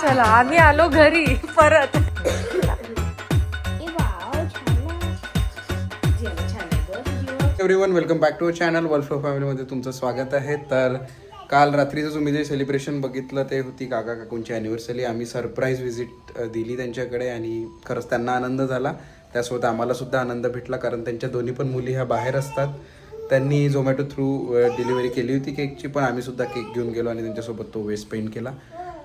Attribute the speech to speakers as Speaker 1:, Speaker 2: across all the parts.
Speaker 1: चला आम्ही आलो घरी परत.
Speaker 2: Everyone, welcome back to channel Wolf फॅमिलीमध्ये तुमचं स्वागत आहे. तर काल रात्रीचं तुम्ही जे सेलिब्रेशन बघितलं ते होती काका काकूंची ॲनिव्हर्सरी. आम्ही सरप्राईज व्हिजिट दिली त्यांच्याकडे आणि खरंच त्यांना आनंद झाला. त्यासोबत आम्हालासुद्धा आनंद भेटला, कारण त्यांच्या दोन्ही पण मुली ह्या बाहेर असतात. त्यांनी झोमॅटो थ्रू डिलिव्हरी केली होती केकची, पण आम्हीसुद्धा केक घेऊन गेलो आणि त्यांच्यासोबत तो वेळ स्पेंड केला.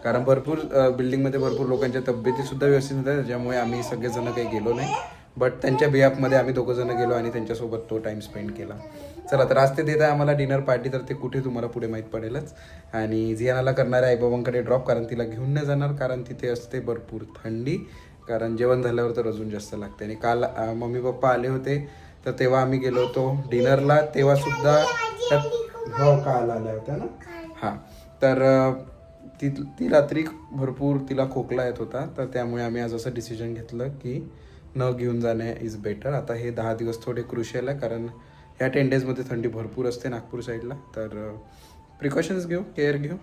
Speaker 2: कारण भरपूर बिल्डिंगमध्ये भरपूर लोकांच्या तब्येतीसुद्धा व्यवस्थित होत्या, त्याच्यामुळे आम्ही सगळेजण काही गेलो नाही. बट त्यांच्या बिहाफमध्ये आम्ही दोघंजणं गेलो आणि त्यांच्यासोबत तो टाईम स्पेंड केला. चला, तर आज ते देत आहे आम्हाला डिनर पार्टी, तर ते कुठे तुम्हाला पुढे माहीत पडेलच. आणि झियानाला करणार आहे आईबाबांकडे ड्रॉप, कारण तिला घेऊन नाही जाणार, कारण तिथे असते भरपूर थंडी. कारण जेवण झाल्यावर तर अजून जास्त लागते. आणि काल मम्मी पप्पा आले होते, तर तेव्हा आम्ही गेलो होतो डिनरला. तेव्हासुद्धा हो काल आल्या होत्या ना. हां, तर ती रात्री भरपूर तिला खोकला येत होता, तर त्यामुळे आम्ही आज असं डिसिजन घेतलं की न घेऊन जाणे इज बेटर. आता हे 10 दिवस थोडे क्रुशियल आहे, कारण ह्या 10 डेजमध्ये थंडी भरपूर असते नागपूर साईडला. तर प्रिकॉशन्स घेऊ, केअर घेऊ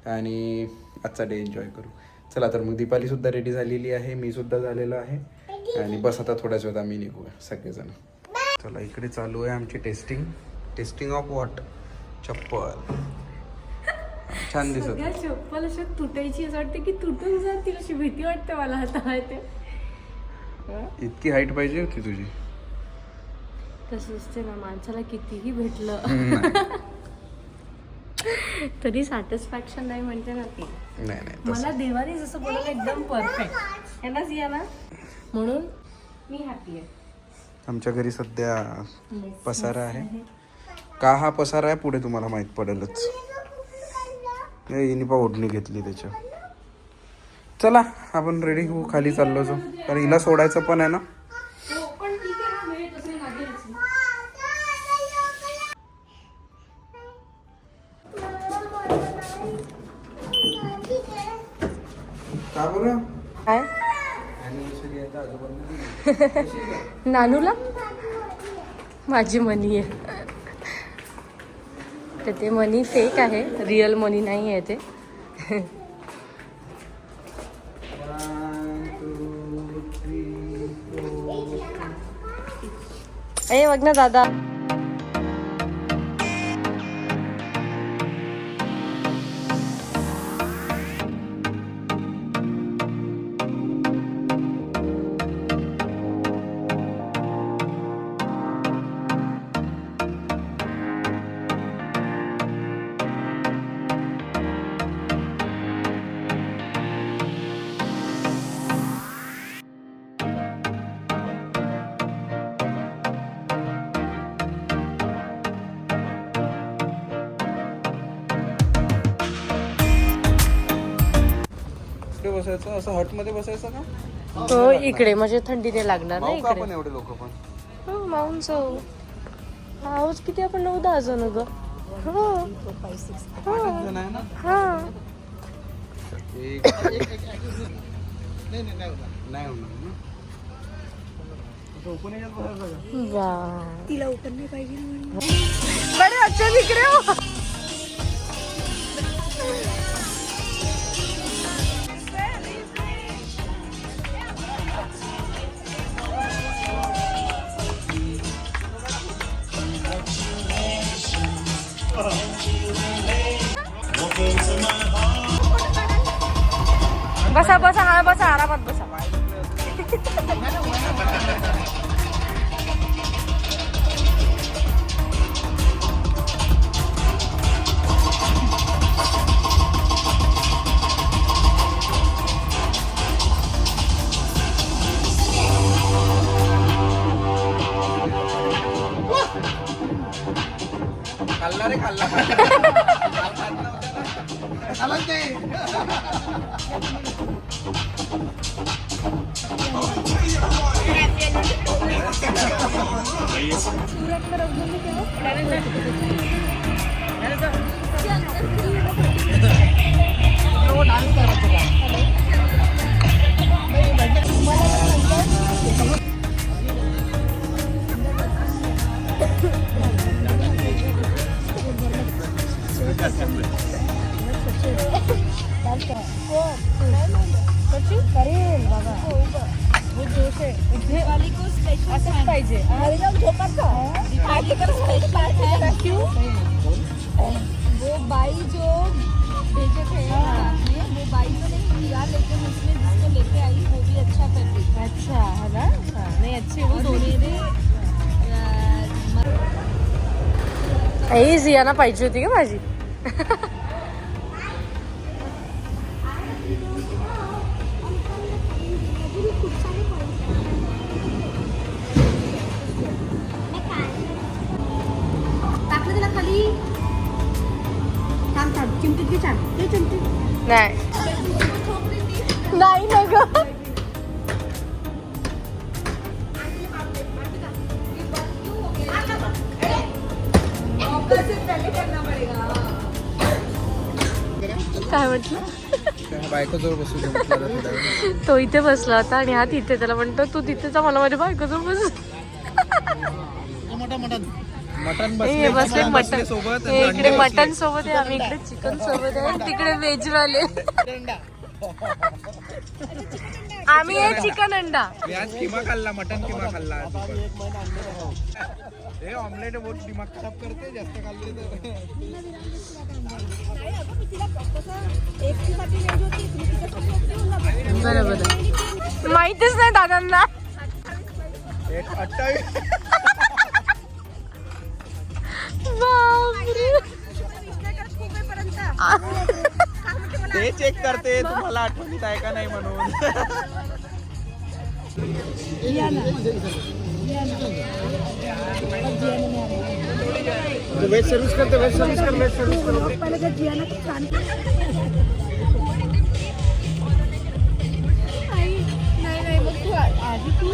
Speaker 2: आणि आजचा डे एन्जॉय करू. चला, तर मग दीपालीसुद्धा रेडी झालेली आहे, मी सुद्धा झालेलो आहे. आणि बस आता थोड्याच वेळात आम्ही निघूया सगळेजण. चला, इकडे चालू आहे आमची टेस्टिंग ऑफ वॉट चप्पल. छान दिसत.
Speaker 1: चप्पल अशी तुटायची असं वाटते की तुटून जातील, अशी भीती वाटते मला आता. ते
Speaker 2: इतकी हाईट पाहिजे होती तुझी.
Speaker 1: तसं असते ना, माणसाला कितीही भेटलं तरी सॅटिस्फॅक्शन नाही म्हणते ना ती.
Speaker 2: नाही
Speaker 1: मला देवाने जसं बोलवलं एकदम परफेक्ट आहे ना सियाना, म्हणून मी हॅपी आहे.
Speaker 2: आमच्या घरी सध्या पसारा आहे. का हा पसारा आहे पुढे तुम्हाला माहित पडेलच. हिने ओढणी घेतली त्याच्या. चला, आपण रेडी होऊ, खाली चाललो जाऊ, कारण हिला सोडायचं पण आहे ना. का बरं?
Speaker 1: काय नानूला माझी मनी आहे, तर ते मनी फेक आहे, रिअल मनी नाही आहे ते. ए बघ ना दादा.
Speaker 2: बसायचं असं हट मध्ये बसायचं का?
Speaker 1: हो, इकडे म्हणजे थंडी नाही लागणार ना इकडे.
Speaker 2: आपण एवढे लोक पण
Speaker 1: हो, माऊंट हाऊस किती आपण 9-10 जण ग. हो, तिला ओपन नाही पाहिजे. बरे अच्छा दिख रहे हो. बसा बसा, हा बसा, आरामात बसा.
Speaker 2: खाल्ला रे खाल्ला.
Speaker 1: पाहिजे
Speaker 3: वो बाई जो भेजे थे वो बाई तो नहीं दिया, लेकिन उसने जिसको लेके आई वो भी अच्छा फैब्रिक।
Speaker 1: अच्छा है ना, हाँ, नहीं अच्छी वो दोन्ही ही जियाना पाहिजे होती का माझी.
Speaker 3: टाकलं तिला खाली. थांब थांब, चिमटीत घे छान. ते चिमटीत.
Speaker 1: नाही नाही ना ग. काय म्हटलं?
Speaker 2: बायकोजवळ बसू दे म्हटलं जरा थोडा वेळ.
Speaker 1: तो इथे बसला होता आणि हा तिथे. त्याला म्हणतो तू तिथे जा, मला माझ्या बायकोजवळ बस.
Speaker 2: मटन
Speaker 1: हे बसले मटन
Speaker 2: सोबत.
Speaker 1: हे इकडे मटन सोबत आहे, आम्ही इकडे चिकन सोबत आहे, तिकडे व्हेज वाले. आम्ही आहे चिकन अंडा.
Speaker 2: आज किमा खाल्ला, मटन किमा खाल्ला. हे ऑमलेट बहुत दिमाग खराब करते जास्त खाल्ले तर.
Speaker 1: बरोबर, माहितीच नाही दादांना.
Speaker 2: 28
Speaker 1: बापरे.
Speaker 2: ते चेक करते तुम्हाला आठवणीत आहे का नाही म्हणून. वेज सर्विस करते, वेज सर्विस कर, वेज सर्विस कर.
Speaker 3: नाही मग तू आधी तू.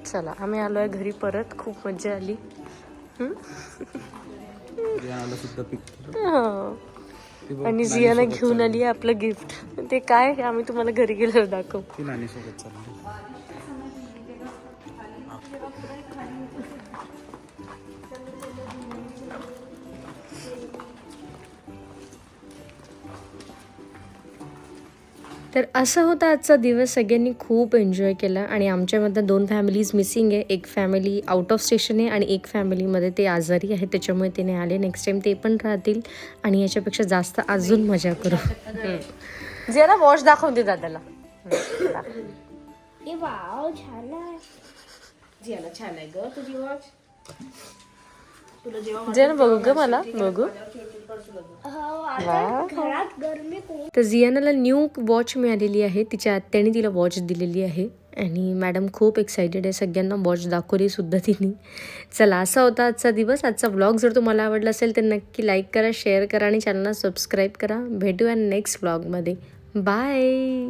Speaker 1: चला आम्ही आलोय घरी परत. खूप मजा आली. आणि जियाना घेऊन आली आपलं गिफ्ट. ते काय हे आम्ही तुम्हाला घरी गेल्यावर दाखवू.
Speaker 2: नानीसोबत चालली.
Speaker 1: तर असा होता आजचा दिवस. सगळ्यांनी खूप एन्जॉय केला आणि आमच्यामधनं 2 फॅमिलीज मिसिंग आहे. एक फॅमिली आउट ऑफ स्टेशन आहे आणि एक फॅमिलीमध्ये ते आजारी आहे, त्याच्यामुळे ते नाही आले. नेक्स्ट टाइम ते पण राहतील आणि याच्यापेक्षा जास्त अजून मजा करू. जरा वॉच दाखवून दे दादाला. छान आहे ग तुझी वॉच. जरा बघू ग, मला बघू. तर जियानाला न्यू वॉच मिळालेली आहे. तिच्या आत्याने तिला वॉच दिलेली आहे आणि मॅडम खूप एक्सायटेड आहे. सगळ्यांना वॉच दाखवली सुद्धा तिने. चला असा होता आजचा दिवस. आजचा व्लॉग जर तुम्हाला आवडला असेल तर नक्की लाईक करा, शेअर करा आणि चॅनलला सबस्क्राईब करा. भेटूया नेक्स्ट व्लॉगमध्ये. बाय.